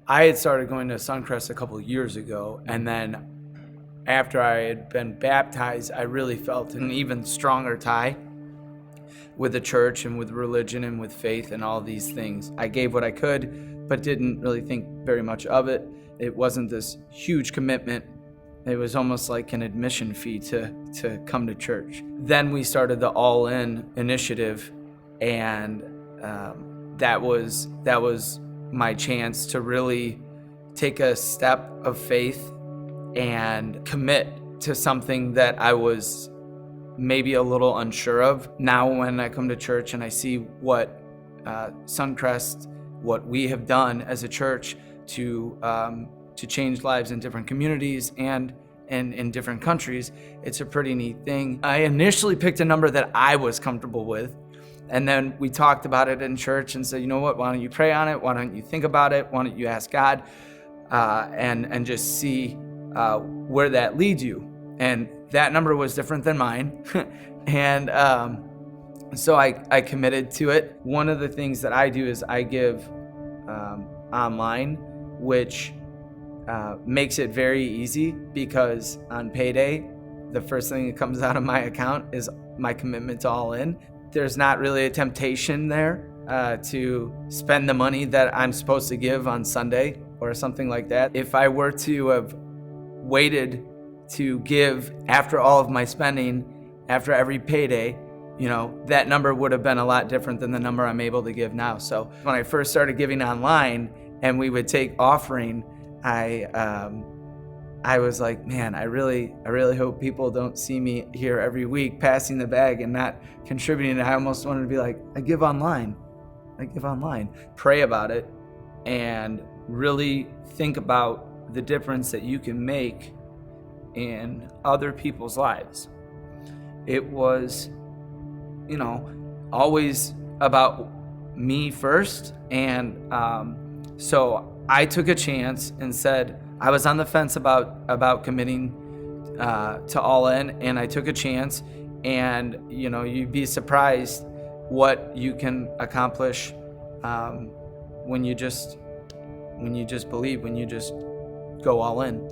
I had started going to Suncrest a couple of years ago, and then after I had been baptized, I really felt an even stronger tie with the church and with religion and with faith and all these things. I gave what I could, but didn't really think very much of it. It wasn't this huge commitment. It was almost like an admission fee to come to church. Then we started the All In initiative, and that was my chance to really take a step of faith and commit to something that I was maybe a little unsure of. Now when I come to church and I see what Suncrest, what we have done as a church to change lives in different communities and in different countries, it's a pretty neat thing. I initially picked a number that I was comfortable with, and then we talked about it in church and said, you know what, why don't you pray on it? Why don't you think about it? Why don't you ask God and just see where that leads you? And that number was different than mine. And so I committed to it. One of the things that I do is I give online, which makes it very easy, because on payday, the first thing that comes out of my account is my commitment to All In. There's not really a temptation there to spend the money that I'm supposed to give on Sunday or something like that. If I were to have waited to give after all of my spending, after every payday, that number would have been a lot different than the number I'm able to give now. So when I first started giving online and we would take offering, I was like, man, I really hope people don't see me here every week passing the bag and not contributing. I almost wanted to be like, I give online. Pray about it and really think about the difference that you can make in other people's lives. It was, always about me first. And so I took a chance and said, I was on the fence about committing to All In, and I took a chance. And you'd be surprised what you can accomplish when you just believe, when you just go all in.